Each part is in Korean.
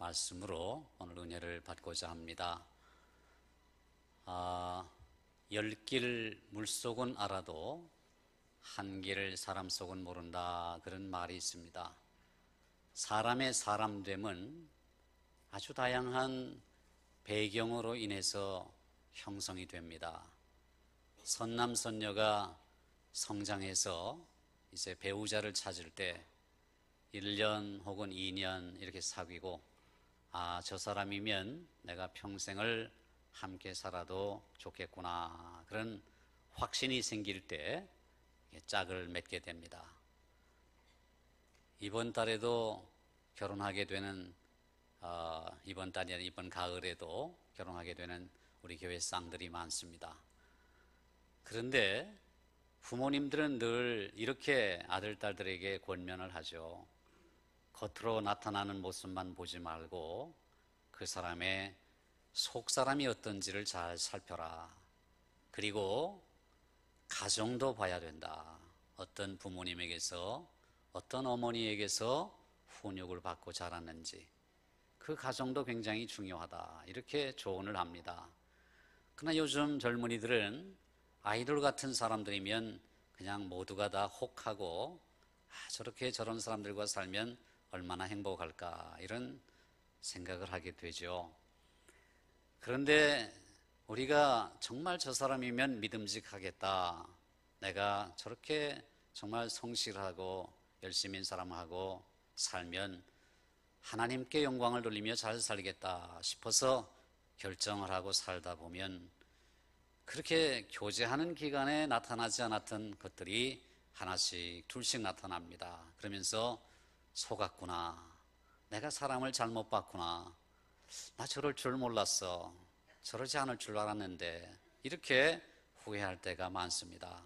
말씀으로 오늘 은혜를 받고자 합니다. 열 길 물속은 알아도 한 길 사람 속은 모른다, 그런 말이 있습니다. 사람의 사람됨은 아주 다양한 배경으로 인해서 형성이 됩니다. 선남선녀가 성장해서 이제 배우자를 찾을 때 1년 혹은 2년 이렇게 사귀고, 저 사람이면 내가 평생을 함께 살아도 좋겠구나, 그런 확신이 생길 때 짝을 맺게 됩니다. 이번 달에도 결혼하게 되는, 이번 달이 아니라 이번 가을에도 결혼하게 되는 우리 교회 쌍들이 많습니다. 그런데 부모님들은 늘 이렇게 아들, 딸들에게 권면을 하죠. 겉으로 나타나는 모습만 보지 말고 그 사람의 속사람이 어떤지를 잘 살펴라. 그리고 가정도 봐야 된다. 어떤 부모님에게서, 어떤 어머니에게서 훈육을 받고 자랐는지, 그 가정도 굉장히 중요하다, 이렇게 조언을 합니다. 그러나 요즘 젊은이들은 아이돌 같은 사람들이면 그냥 모두가 다 혹하고, 저렇게 저런 사람들과 살면 얼마나 행복할까, 이런 생각을 하게 되죠. 그런데 우리가 정말 저 사람이면 믿음직하겠다, 내가 저렇게 정말 성실하고 열심인 사람하고 살면 하나님께 영광을 돌리며 잘 살겠다 싶어서 결정을 하고 살다 보면, 그렇게 교제하는 기간에 나타나지 않았던 것들이 하나씩 둘씩 나타납니다. 그러면서 속았구나, 내가 사람을 잘못 봤구나, 나 저럴 줄 몰랐어, 저러지 않을 줄 알았는데, 이렇게 후회할 때가 많습니다.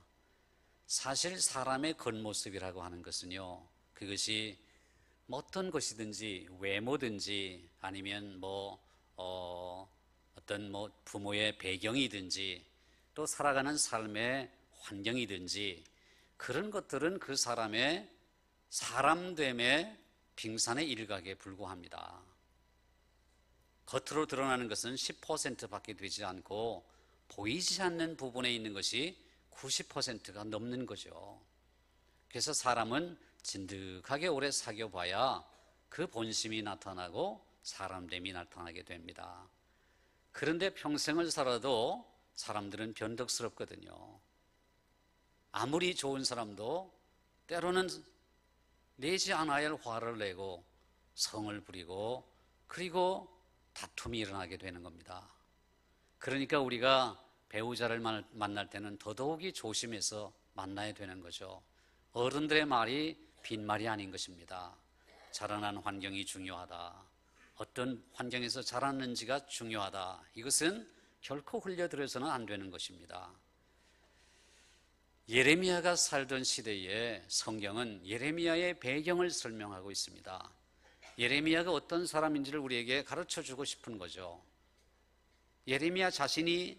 사실 사람의 겉모습이라고 하는 것은요, 그것이 어떤 것이든지, 외모든지 아니면 어떤 부모의 배경이든지 또 살아가는 삶의 환경이든지, 그런 것들은 그 사람의 사람됨의 빙산의 일각에 불과합니다. 겉으로 드러나는 것은 10%밖에 되지 않고 보이지 않는 부분에 있는 것이 90%가 넘는 거죠. 그래서 사람은 진득하게 오래 사귀어봐야 그 본심이 나타나고 사람됨이 나타나게 됩니다. 그런데 평생을 살아도 사람들은 변덕스럽거든요. 아무리 좋은 사람도 때로는 내지 않아야 할 화를 내고 성을 부리고, 그리고 다툼이 일어나게 되는 겁니다. 그러니까 우리가 배우자를 만날 때는 더더욱이 조심해서 만나야 되는 거죠. 어른들의 말이 빈말이 아닌 것입니다. 자라난 환경이 중요하다, 어떤 환경에서 자랐는지가 중요하다, 이것은 결코 흘려들여서는 안 되는 것입니다. 예레미야가 살던 시대에 성경은 예레미야의 배경을 설명하고 있습니다. 예레미야가 어떤 사람인지를 우리에게 가르쳐주고 싶은 거죠. 예레미야 자신이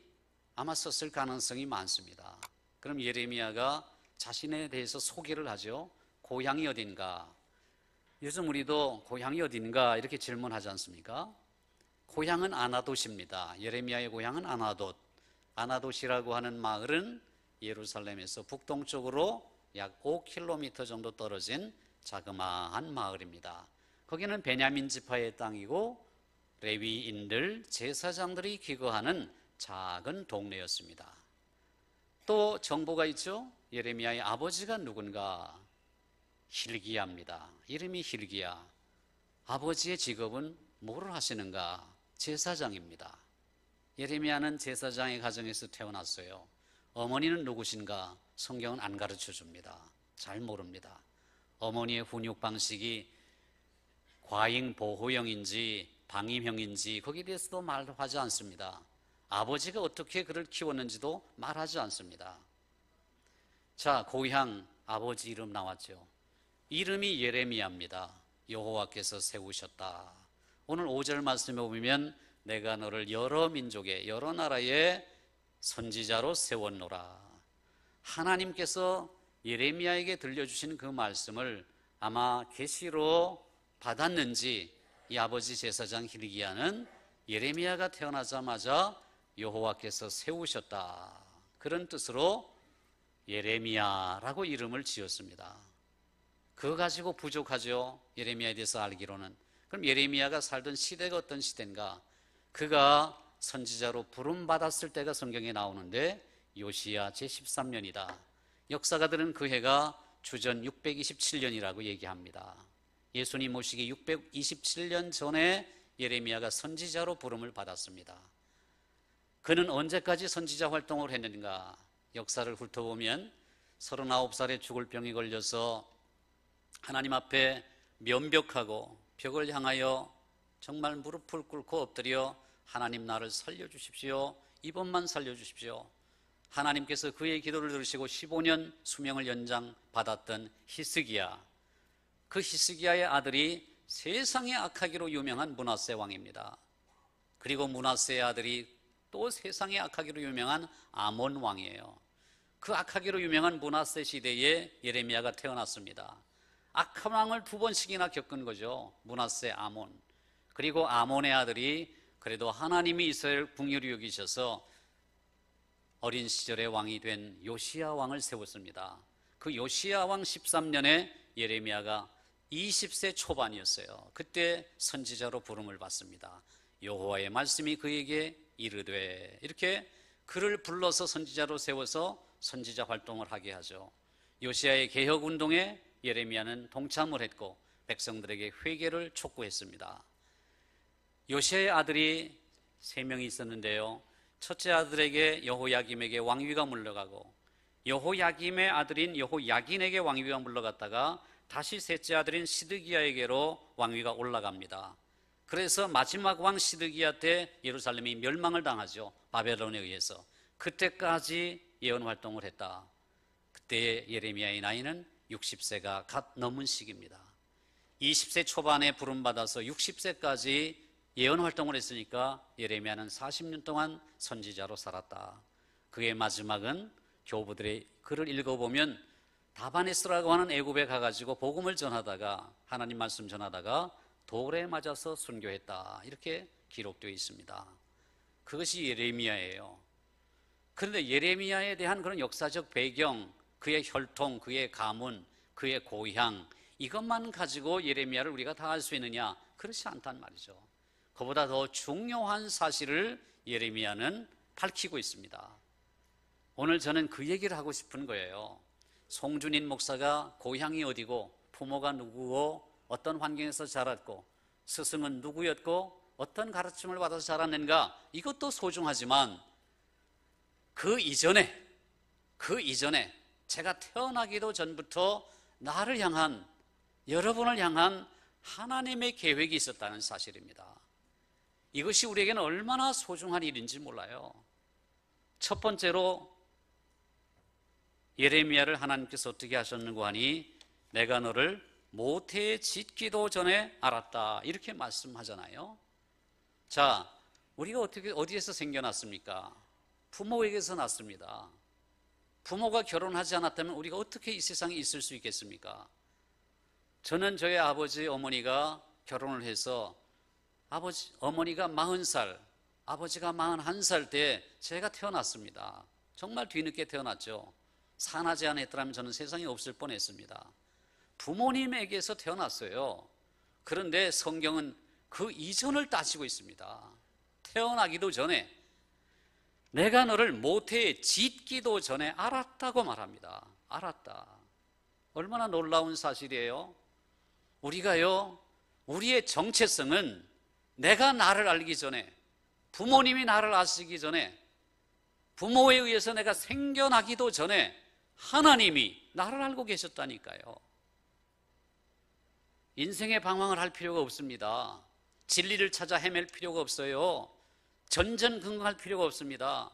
아마 썼을 가능성이 많습니다. 그럼 예레미야가 자신에 대해서 소개를 하죠. 고향이 어딘가? 요즘 우리도 고향이 어딘가 이렇게 질문하지 않습니까? 고향은 아나돗입니다. 예레미야의 고향은 아나돗. 아나돗이라고 하는 마을은 예루살렘에서 북동쪽으로 약 5km 정도 떨어진 자그마한 마을입니다. 거기는 베냐민 지파의 땅이고 레위인들, 제사장들이 기거하는 작은 동네였습니다. 또 정보가 있죠. 예레미야의 아버지가 누군가? hil기야입니다. 이름이 hil기야. 아버지의 직업은 뭐를 하시는가? 제사장입니다. 예레미야는 제사장의 가정에서 태어났어요. 어머니는 누구신가? 성경은 안 가르쳐 줍니다. 잘 모릅니다. 어머니의 훈육 방식이 과잉 보호형인지 방임형인지 거기에 대해서도 말하지 않습니다. 아버지가 어떻게 그를 키웠는지도 말하지 않습니다. 자, 고향, 아버지 이름 나왔죠. 이름이 예레미야입니다. 여호와께서 세우셨다. 오늘 5절 말씀에 보면 내가 너를 여러 민족의 여러 나라의 선지자로 세웠노라. 하나님께서 예레미야에게 들려주신 그 말씀을 아마 계시로 받았는지 이 아버지 제사장 hilki야는 예레미야가 태어나자마자 여호와께서 세우셨다, 그런 뜻으로 예레미야라고 이름을 지었습니다. 그거 가지고 부족하죠. 예레미야에 대해서 알기로는. 그럼 예레미야가 살던 시대가 어떤 시대인가? 그가 선지자로 부름받았을 때가 성경에 나오는데 요시야 제13년이다. 역사가들은 그 해가 주전 627년이라고 얘기합니다. 예수님 오시기 627년 전에 예레미야가 선지자로 부름을 받았습니다. 그는 언제까지 선지자 활동을 했는가? 역사를 훑어보면 39살에 죽을 병이 걸려서 하나님 앞에 면벽하고 벽을 향하여 정말 무릎을 꿇고 엎드려 하나님 나를 살려주십시오, 이번만 살려주십시오. 하나님께서 그의 기도를 들으시고 15년 수명을 연장받았던 히스기야, 그 히스기야의 아들이 세상에 악하기로 유명한 므낫세 왕입니다. 그리고 므낫세의 아들이 또 세상에 악하기로 유명한 아몬 왕이에요. 그 악하기로 유명한 므낫세 시대에 예레미야가 태어났습니다. 악한 왕을 2번씩이나 겪은 거죠. 므낫세, 아몬. 그리고 아몬의 아들이 그래도 하나님이 이스라엘 긍휼히 여기셔서 어린 시절의 왕이 된 요시야 왕을 세웠습니다. 그 요시야 왕 13년에 예레미야가 20세 초반이었어요. 그때 선지자로 부름을 받습니다. 여호와의 말씀이 그에게 이르되, 이렇게 그를 불러서 선지자로 세워서 선지자 활동을 하게 하죠. 요시야의 개혁운동에 예레미야는 동참을 했고 백성들에게 회개를 촉구했습니다. 요시야의 아들이 3명이 있었는데요, 첫째 아들에게 여호야김에게 왕위가 물러가고 여호야김의 아들인 여호야긴에게 왕위가 물러갔다가 다시 셋째 아들인 시드기야에게로 왕위가 올라갑니다. 그래서 마지막 왕 시드기야 때 예루살렘이 멸망을 당하죠. 바벨론에 의해서. 그때까지 예언 활동을 했다. 그때 예레미야의 나이는 60세가 갓 넘은 시기입니다. 20세 초반에 부름받아서 60세까지 예언 활동을 했으니까 예레미야는 40년 동안 선지자로 살았다. 그의 마지막은 교부들의 글을 읽어보면 다바네스라고 하는 애굽에 가가지고 복음을 전하다가, 하나님 말씀 전하다가 돌에 맞아서 순교했다, 이렇게 기록되어 있습니다. 그것이 예레미야예요. 그런데 예레미야에 대한 그런 역사적 배경, 그의 혈통, 그의 가문, 그의 고향, 이것만 가지고 예레미야를 우리가 다 알 수 있느냐? 그렇지 않단 말이죠. 그보다 더 중요한 사실을 예레미야는 밝히고 있습니다. 오늘 저는 그 얘기를 하고 싶은 거예요. 송준인 목사가 고향이 어디고 부모가 누구고 어떤 환경에서 자랐고 스승은 누구였고 어떤 가르침을 받아서 자랐는가, 이것도 소중하지만 그 이전에 제가 태어나기도 전부터 나를 향한, 여러분을 향한 하나님의 계획이 있었다는 사실입니다. 이것이 우리에게는 얼마나 소중한 일인지 몰라요. 첫 번째로 예레미야를 하나님께서 어떻게 하셨는고 하니 내가 너를 모태에 짓기도 전에 알았다, 이렇게 말씀하잖아요. 자, 우리가 어디에서 생겨났습니까? 부모에게서 났습니다. 부모가 결혼하지 않았다면 우리가 어떻게 이 세상에 있을 수 있겠습니까? 저는 저희 아버지, 어머니가 결혼을 해서 어머니가 40살, 아버지가 41살 때 제가 태어났습니다. 정말 뒤늦게 태어났죠. 산하제 안 했더라면 저는 세상에 없을 뻔했습니다. 부모님에게서 태어났어요. 그런데 성경은 그 이전을 따지고 있습니다. 태어나기도 전에, 내가 너를 모태에 짓기도 전에 알았다고 말합니다. 알았다. 얼마나 놀라운 사실이에요. 우리가요, 우리의 정체성은 내가 나를 알기 전에, 부모님이 나를 아시기 전에, 부모에 의해서 내가 생겨나기도 전에 하나님이 나를 알고 계셨다니까요. 인생의 방황을 할 필요가 없습니다. 진리를 찾아 헤맬 필요가 없어요. 전전긍긍할 필요가 없습니다.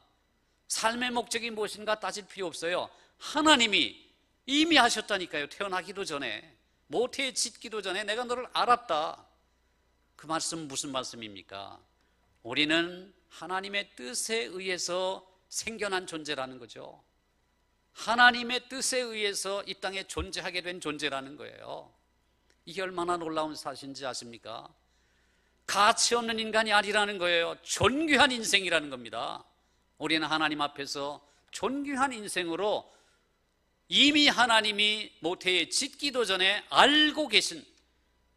삶의 목적이 무엇인가 따질 필요 없어요. 하나님이 이미 하셨다니까요. 태어나기도 전에, 모태에 짓기도 전에 내가 너를 알았다. 그 말씀은 무슨 말씀입니까? 우리는 하나님의 뜻에 의해서 생겨난 존재라는 거죠. 하나님의 뜻에 의해서 이 땅에 존재하게 된 존재라는 거예요. 이게 얼마나 놀라운 사실인지 아십니까? 가치 없는 인간이 아니라는 거예요. 존귀한 인생이라는 겁니다. 우리는 하나님 앞에서 존귀한 인생으로 이미 하나님이 모태에 짓기도 전에 알고 계신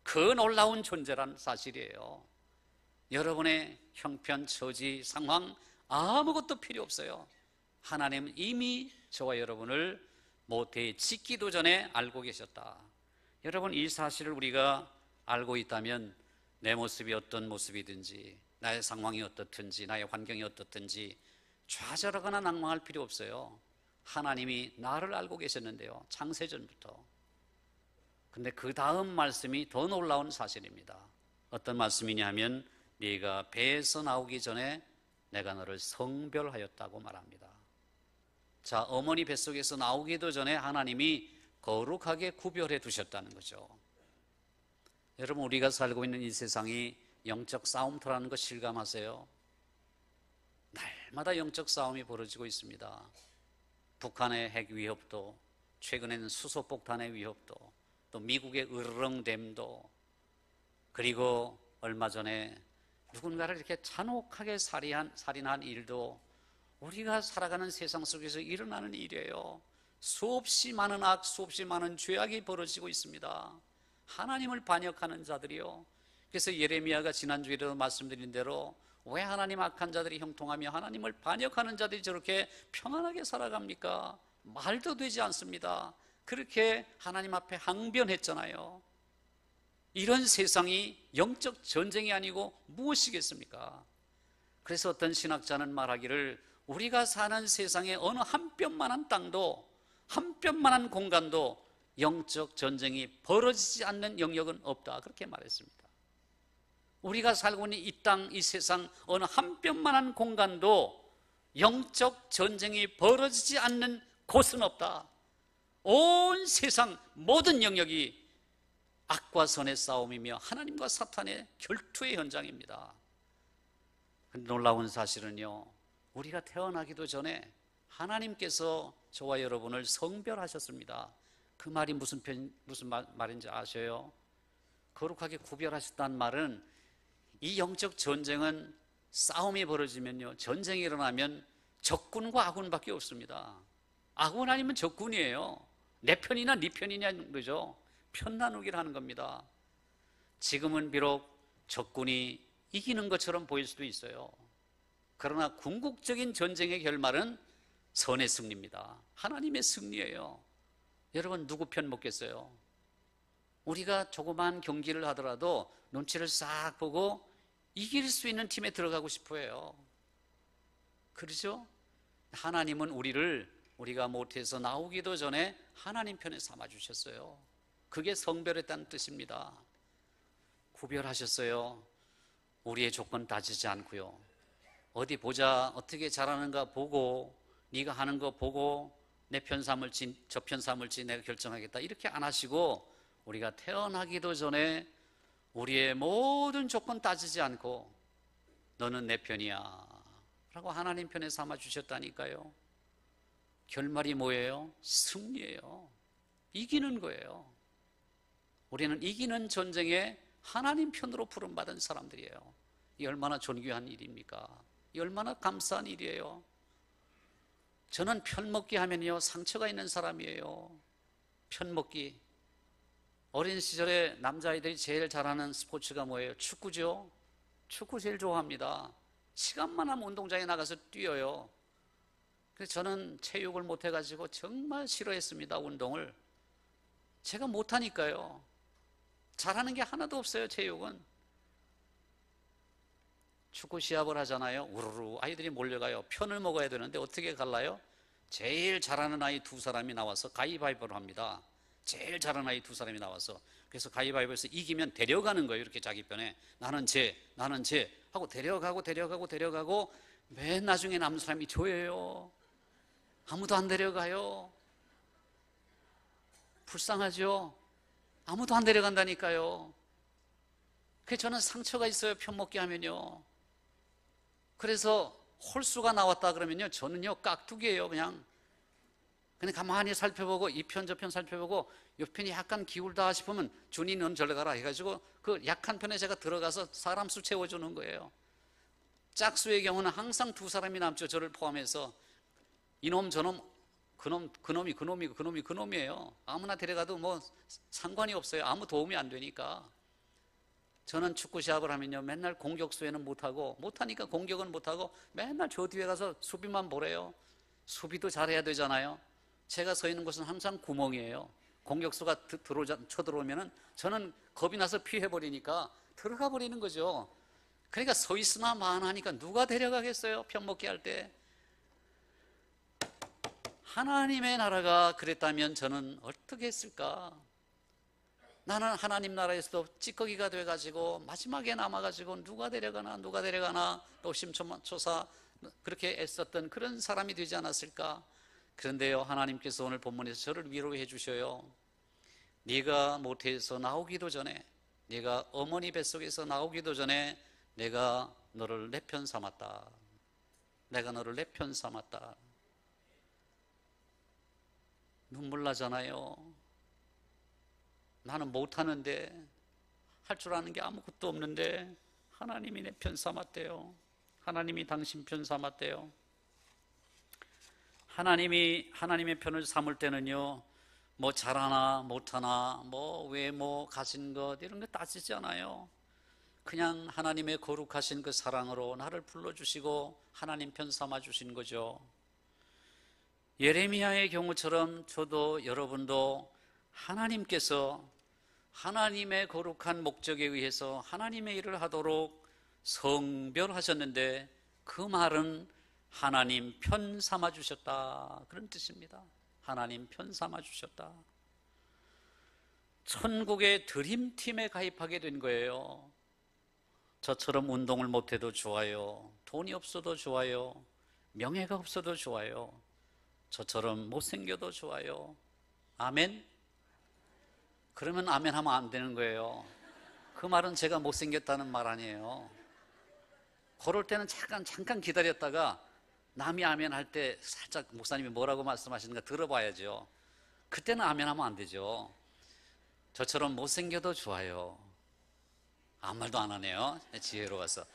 그 놀라운 존재라는 사실이에요. 여러분의 형편, 처지, 상황 아무것도 필요 없어요. 하나님은 이미 저와 여러분을 모태에 짓기도 전에 알고 계셨다. 여러분, 이 사실을 우리가 알고 있다면 내 모습이 어떤 모습이든지, 나의 상황이 어떻든지, 나의 환경이 어떻든지 좌절하거나 낭망할 필요 없어요. 하나님이 나를 알고 계셨는데요, 창세전부터. 근데 그 다음 말씀이 더 놀라운 사실입니다. 어떤 말씀이냐 하면 네가 배에서 나오기 전에 내가 너를 성별하였다고 말합니다. 자, 어머니 뱃속에서 나오기도 전에 하나님이 거룩하게 구별해 두셨다는 거죠. 여러분, 우리가 살고 있는 이 세상이 영적 싸움터라는 거 실감하세요? 날마다 영적 싸움이 벌어지고 있습니다. 북한의 핵 위협도, 최근에는 수소폭탄의 위협도, 또 미국의 으르렁댐도, 그리고 얼마 전에 누군가를 이렇게 잔혹하게 살인한 일도 우리가 살아가는 세상 속에서 일어나는 일이에요. 수없이 많은 악, 수없이 많은 죄악이 벌어지고 있습니다. 하나님을 반역하는 자들이요. 그래서 예레미야가 지난주에도 말씀드린 대로 왜 하나님 악한 자들이 형통하며 하나님을 반역하는 자들이 저렇게 평안하게 살아갑니까? 말도 되지 않습니다. 그렇게 하나님 앞에 항변했잖아요. 이런 세상이 영적 전쟁이 아니고 무엇이겠습니까? 그래서 어떤 신학자는 말하기를 우리가 사는 세상에 어느 한 뼘만한 땅도, 한 뼘만한 공간도 영적 전쟁이 벌어지지 않는 영역은 없다, 그렇게 말했습니다. 우리가 살고 있는 이 땅, 이 세상 어느 한 뼘만한 공간도 영적 전쟁이 벌어지지 않는 곳은 없다. 온 세상 모든 영역이 악과 선의 싸움이며 하나님과 사탄의 결투의 현장입니다. 놀라운 사실은요, 우리가 태어나기도 전에 하나님께서 저와 여러분을 성별하셨습니다. 그 말이 무슨 말인지 아셔요? 거룩하게 구별하셨다는 말은 이 영적 전쟁은 싸움이 벌어지면요, 전쟁이 일어나면 적군과 아군밖에 없습니다. 아군 아니면 적군이에요. 내 편이나 네 편이냐는 거죠. 편 나누기를 하는 겁니다. 지금은 비록 적군이 이기는 것처럼 보일 수도 있어요. 그러나 궁극적인 전쟁의 결말은 선의 승리입니다. 하나님의 승리예요. 여러분, 누구 편 먹겠어요? 우리가 조그만 경기를 하더라도 눈치를 싹 보고 이길 수 있는 팀에 들어가고 싶어 해요. 그렇죠? 하나님은 우리가 모태에서 나오기도 전에 하나님 편에 삼아주셨어요. 그게 성별했다는 뜻입니다. 구별하셨어요. 우리의 조건 따지지 않고요, 어디 보자, 어떻게 잘하는가 보고, 네가 하는 거 보고 내 편 삼을지 저 편 삼을지 내가 결정하겠다, 이렇게 안 하시고 우리가 태어나기도 전에 우리의 모든 조건 따지지 않고 너는 내 편이야 라고 하나님 편에 삼아주셨다니까요. 결말이 뭐예요? 승리예요. 이기는 거예요. 우리는 이기는 전쟁에 하나님 편으로 부름받은 사람들이에요. 이 얼마나 존귀한 일입니까? 이 얼마나 감사한 일이에요. 저는 편먹기 하면요, 상처가 있는 사람이에요. 편먹기. 어린 시절에 남자아이들이 제일 잘하는 스포츠가 뭐예요? 축구죠. 축구 제일 좋아합니다. 시간만 하면 운동장에 나가서 뛰어요. 그래서 저는 체육을 못해가지고 정말 싫어했습니다, 운동을. 제가 못하니까요. 잘하는 게 하나도 없어요, 체육은. 축구 시합을 하잖아요. 우르르 아이들이 몰려가요. 편을 먹어야 되는데 어떻게 갈라요? 제일 잘하는 아이 두 사람이 나와서 가위바위보를 합니다. 제일 잘하는 아이 두 사람이 나와서. 그래서 가위바위보에서 이기면 데려가는 거예요. 이렇게 자기 편에 나는 쟤 하고 데려가고 맨 나중에 남은 사람이 저예요. 아무도 안 데려가요. 불쌍하죠? 아무도 안 데려간다니까요. 그래서 저는 상처가 있어요, 편먹기 하면요. 그래서 홀수가 나왔다 그러면요, 저는요 깍두기예요. 그냥 그냥 가만히 살펴보고 이 편 저 편 살펴보고 이 편이 약간 기울다 싶으면 준이 넌 절로 가라 해가지고 그 약한 편에 제가 들어가서 사람 수 채워주는 거예요. 짝수의 경우는 항상 두 사람이 남죠. 저를 포함해서. 이놈 저놈 그놈이에요. 아무나 데려가도 뭐 상관이 없어요. 아무 도움이 안 되니까. 저는 축구 시합을 하면요 맨날 공격수에는 못하니까 공격은 못하고 맨날 저 뒤에 가서 수비만 보래요. 수비도 잘해야 되잖아요. 제가 서 있는 곳은 항상 구멍이에요. 공격수가 쳐들어오면은 저는 겁이 나서 피해버리니까 들어가 버리는 거죠. 그러니까 서 있으나 마나하니까 누가 데려가겠어요? 편먹기 할 때. 하나님의 나라가 그랬다면 저는 어떻게 했을까? 나는 하나님 나라에서도 찌꺼기가 돼가지고 마지막에 남아가지고 누가 데려가나 노심초사 그렇게 애썼던 그런 사람이 되지 않았을까? 그런데요, 하나님께서 오늘 본문에서 저를 위로해 주셔요. 네가 모태에서 나오기도 전에, 네가 어머니 뱃속에서 나오기도 전에 내가 너를 내 편 삼았다. 내가 너를 내 편 삼았다. 눈물 나잖아요. 나는 못하는데, 할 줄 아는 게 아무것도 없는데 하나님이 내 편 삼았대요. 하나님이 당신 편 삼았대요. 하나님의 편을 삼을 때는요, 뭐 잘하나 못하나 뭐 외모 가진 것 이런 거 따지지 않아요. 그냥 하나님의 거룩하신 그 사랑으로 나를 불러주시고 하나님 편 삼아 주신 거죠. 예레미야의 경우처럼 저도 여러분도 하나님께서 하나님의 거룩한 목적에 의해서 하나님의 일을 하도록 성별하셨는데 그 말은 하나님 편 삼아 주셨다 그런 뜻입니다. 하나님 편 삼아 주셨다. 천국의 드림팀에 가입하게 된 거예요. 저처럼 운동을 못해도 좋아요. 돈이 없어도 좋아요. 명예가 없어도 좋아요. 저처럼 못생겨도 좋아요. 아멘? 그러면 아멘 하면 안 되는 거예요. 그 말은 제가 못생겼다는 말 아니에요. 그럴 때는 잠깐 기다렸다가 남이 아멘 할 때 살짝 목사님이 뭐라고 말씀하시는가 들어봐야죠. 그때는 아멘 하면 안 되죠. 저처럼 못생겨도 좋아요. 아무 말도 안 하네요. 지혜로워서.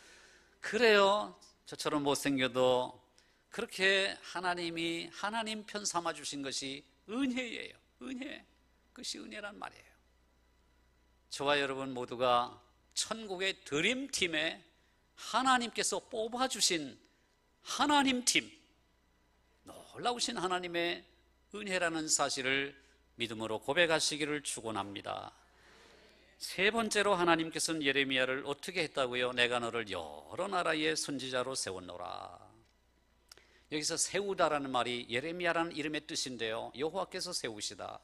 그래요. 저처럼 못생겨도 그렇게 하나님이 하나님 편 삼아 주신 것이 은혜예요. 은혜. 그것이 은혜란 말이에요. 저와 여러분 모두가 천국의 드림팀에 하나님께서 뽑아주신 하나님 팀, 놀라우신 하나님의 은혜라는 사실을 믿음으로 고백하시기를 축원합니다. 세 번째로 하나님께서는 예레미야를 어떻게 했다고요? 내가 너를 여러 나라의 선지자로 세웠노라. 여기서 세우다라는 말이 예레미야라는 이름의 뜻인데요, 여호와께서 세우시다.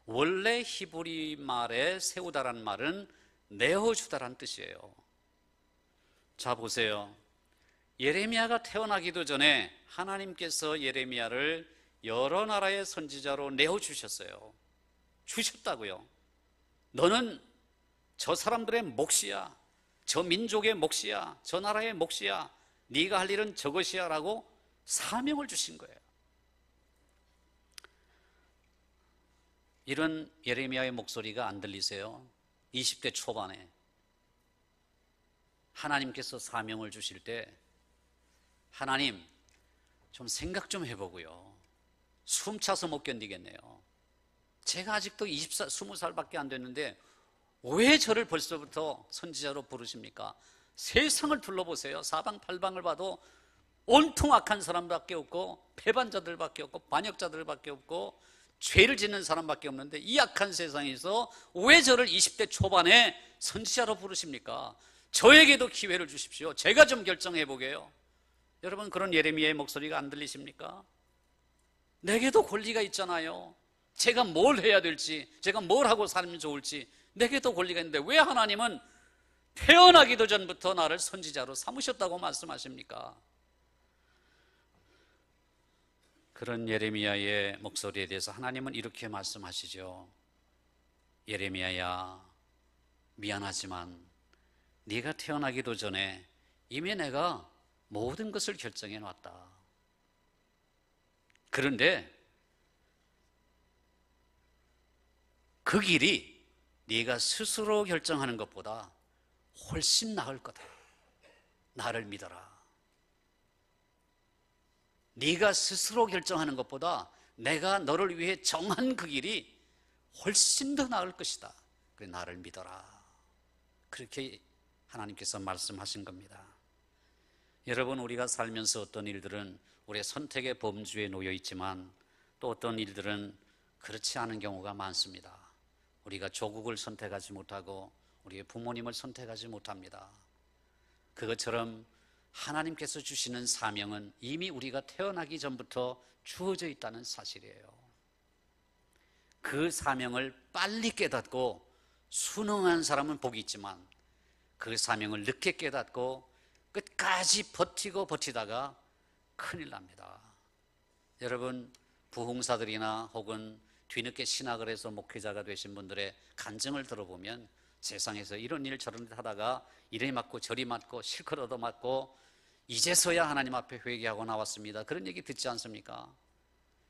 원래 히브리 말에 세우다라는 말은 내어주다라는 뜻이에요. 자 보세요. 예레미야가 태어나기도 전에 하나님께서 예레미야를 여러 나라의 선지자로 내어주셨어요. 주셨다고요. 너는 저 사람들의 몫이야. 저 민족의 몫이야. 저 나라의 몫이야. 네가 할 일은 저것이야 라고 사명을 주신 거예요. 이런 예레미야의 목소리가 안 들리세요? 20대 초반에 하나님께서 사명을 주실 때 하나님 좀 생각 좀 해보고요, 숨 차서 못 견디겠네요. 제가 아직도 20살밖에 안 됐는데 왜 저를 벌써부터 선지자로 부르십니까? 세상을 둘러보세요. 사방팔방을 봐도 온통 악한 사람밖에 없고 배반자들밖에 없고 반역자들밖에 없고 죄를 짓는 사람밖에 없는데 이 악한 세상에서 왜 저를 20대 초반에 선지자로 부르십니까? 저에게도 기회를 주십시오. 제가 좀 결정해 보게요. 여러분, 그런 예레미야의 목소리가 안 들리십니까? 내게도 권리가 있잖아요. 제가 뭘 해야 될지, 제가 뭘 하고 살면 좋을지 내게도 권리가 있는데 왜 하나님은 태어나기도 전부터 나를 선지자로 삼으셨다고 말씀하십니까? 그런 예레미야의 목소리에 대해서 하나님은 이렇게 말씀하시죠. 예레미야야, 미안하지만 네가 태어나기도 전에 이미 내가 모든 것을 결정해 놨다. 그런데 그 길이 네가 스스로 결정하는 것보다 훨씬 나을 거다. 나를 믿어라. 네가 스스로 결정하는 것보다 내가 너를 위해 정한 그 길이 훨씬 더 나을 것이다. 그래, 나를 믿어라. 그렇게 하나님께서 말씀하신 겁니다. 여러분, 우리가 살면서 어떤 일들은 우리의 선택의 범주에 놓여 있지만 또 어떤 일들은 그렇지 않은 경우가 많습니다. 우리가 조국을 선택하지 못하고 우리의 부모님을 선택하지 못합니다. 그것처럼 하나님께서 주시는 사명은 이미 우리가 태어나기 전부터 주어져 있다는 사실이에요. 그 사명을 빨리 깨닫고 순응한 사람은 복이 있지만 그 사명을 늦게 깨닫고 끝까지 버티다가 큰일 납니다. 여러분, 부흥사들이나 혹은 뒤늦게 신학을 해서 목회자가 되신 분들의 간증을 들어보면 세상에서 이런 일 저런 일 하다가 이리 맞고 저리 맞고 실컷 얻어맞고 이제서야 하나님 앞에 회개하고 나왔습니다. 그런 얘기 듣지 않습니까?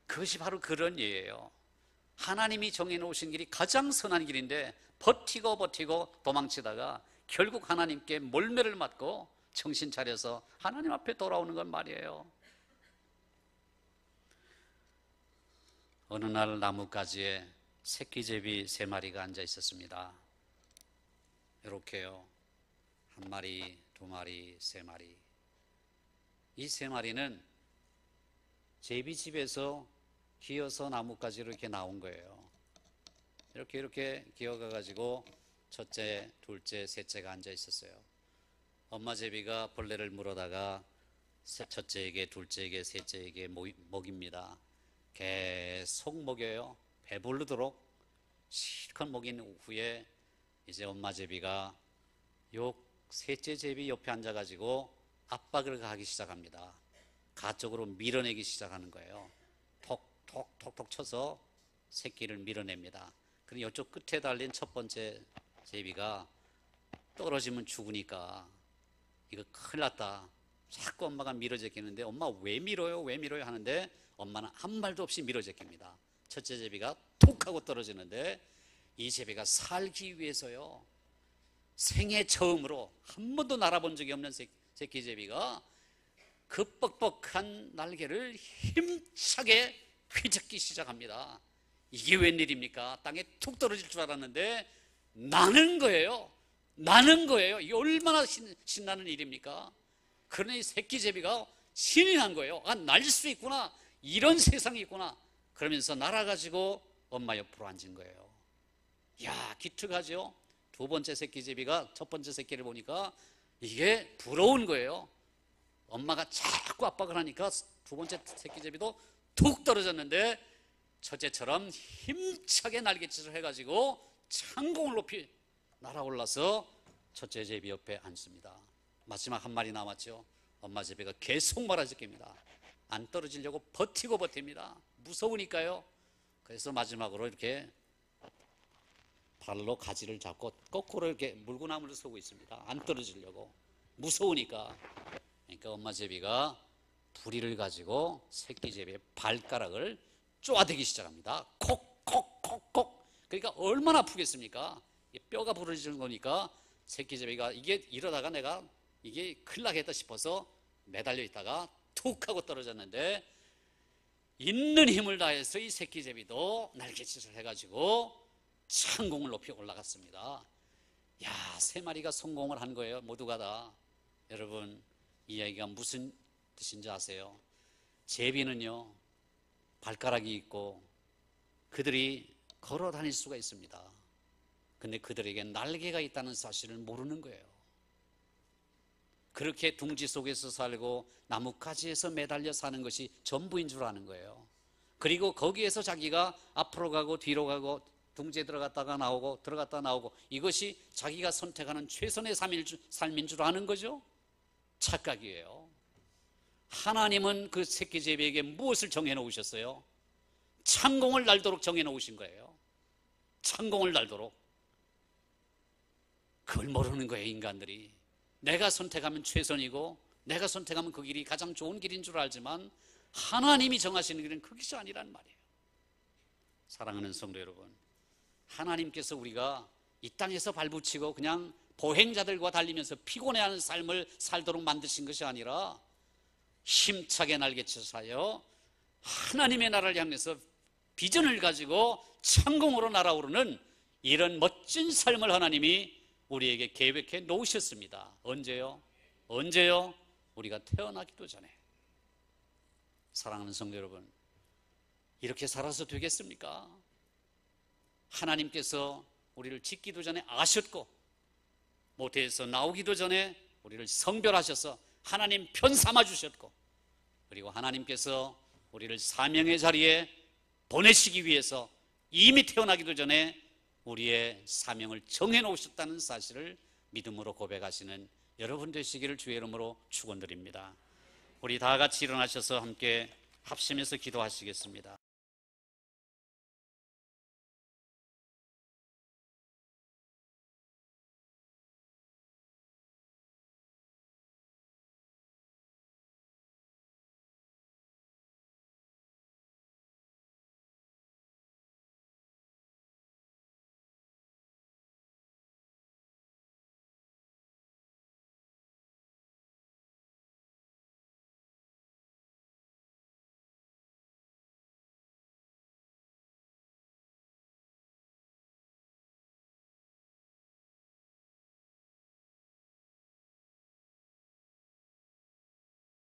그것이 바로 그런 예예요. 하나님이 정해놓으신 길이 가장 선한 길인데 버티고 도망치다가 결국 하나님께 몰매를 맞고 정신 차려서 하나님 앞에 돌아오는 건 말이에요. 어느 날 나뭇가지에 새끼제비 3마리가 앉아 있었습니다. 이렇게요. 1마리, 2마리, 3마리. 이 3마리는 제비집에서 기어서 나뭇가지로 이렇게 나온 거예요. 이렇게 기어가가지고 첫째, 둘째, 셋째가 앉아 있었어요. 엄마 제비가 벌레를 물어다가 첫째에게, 둘째에게, 셋째에게 먹입니다. 계속 먹여요. 배부르도록 실컷 먹인 후에 이제 엄마 제비가 요 셋째 제비 옆에 앉아가지고 압박을 가하기 시작합니다. 가쪽으로 밀어내기 시작하는 거예요. 톡톡톡톡 쳐서 새끼를 밀어냅니다. 그리고 이쪽 끝에 달린 첫 번째 제비가 떨어지면 죽으니까 이거 큰일 났다. 자꾸 엄마가 밀어제끼는데 엄마 왜 밀어요 하는데 엄마는 한 말도 없이 밀어제낍니다. 첫째 제비가 톡 하고 떨어지는데 이 제비가 살기 위해서요, 생애 처음으로 한 번도 날아본 적이 없는 새끼 제비가 그 뻑뻑한 날개를 힘차게 휘젓기 시작합니다. 이게 웬일입니까? 땅에 툭 떨어질 줄 알았는데 나는 거예요. 이게 얼마나 신나는 일입니까? 그러니 새끼 제비가 신이 난 거예요. 아, 날 수 있구나. 이런 세상이 있구나. 그러면서 날아가지고 엄마 옆으로 앉은 거예요. 야, 기특하죠? 두 번째 새끼 제비가 첫 번째 새끼를 보니까 이게 부러운 거예요. 엄마가 자꾸 압박을 하니까 두 번째 새끼 제비도 툭 떨어졌는데 첫째처럼 힘차게 날갯짓을 해가지고 창공을 높이 날아올라서 첫째 제비 옆에 앉습니다. 마지막 1마리 남았죠. 엄마 제비가 계속 말아제낍니다. 안 떨어지려고 버팁니다. 무서우니까요. 그래서 마지막으로 이렇게 발로 가지를 잡고 거꾸로 이렇게 물구나무를 서고 있습니다. 안 떨어지려고. 무서우니까. 그러니까 엄마 제비가 부리를 가지고 새끼 제비의 발가락을 쪼아대기 시작합니다. 콕콕콕콕. 그러니까 얼마나 아프겠습니까? 뼈가 부러지는 거니까 새끼 제비가 이게 이러다가 내가 이게 큰일 나겠다 싶어서 매달려 있다가 툭 하고 떨어졌는데 있는 힘을 다해서 이 새끼 제비도 날갯짓을 해가지고 창공을 높이 올라갔습니다. 야, 3마리가 성공을 한 거예요. 모두가 다. 여러분, 이 이야기가 무슨 뜻인지 아세요? 제비는요, 발가락이 있고 그들이 걸어 다닐 수가 있습니다. 근데 그들에게 날개가 있다는 사실을 모르는 거예요. 그렇게 둥지 속에서 살고 나뭇가지에서 매달려 사는 것이 전부인 줄 아는 거예요. 그리고 거기에서 자기가 앞으로 가고 뒤로 가고 둥지에 들어갔다가 나오고 들어갔다가 나오고 이것이 자기가 선택하는 최선의 삶인 줄 아는 거죠. 착각이에요. 하나님은 그 새끼 제비에게 무엇을 정해놓으셨어요? 창공을 날도록 정해놓으신 거예요. 창공을 날도록. 그걸 모르는 거예요, 인간들이. 내가 선택하면 최선이고 내가 선택하면 그 길이 가장 좋은 길인 줄 알지만 하나님이 정하시는 길은 그 길이 아니란 말이에요. 사랑하는 성도 여러분, 하나님께서 우리가 이 땅에서 발붙이고 그냥 보행자들과 달리면서 피곤해하는 삶을 살도록 만드신 것이 아니라 힘차게 날개쳐서요 하나님의 나라를 향해서 비전을 가지고 천국으로 날아오르는 이런 멋진 삶을 하나님이 우리에게 계획해 놓으셨습니다. 언제요? 언제요? 우리가 태어나기도 전에. 사랑하는 성도 여러분, 이렇게 살아서 되겠습니까? 하나님께서 우리를 짓기도 전에 아셨고 모태에서 나오기도 전에 우리를 성별하셔서 하나님 편 삼아 주셨고, 그리고 하나님께서 우리를 사명의 자리에 보내시기 위해서 이미 태어나기도 전에 우리의 사명을 정해 놓으셨다는 사실을 믿음으로 고백하시는 여러분 되시기를 주의 이름으로 축원드립니다. 우리 다 같이 일어나셔서 함께 합심해서 기도하시겠습니다.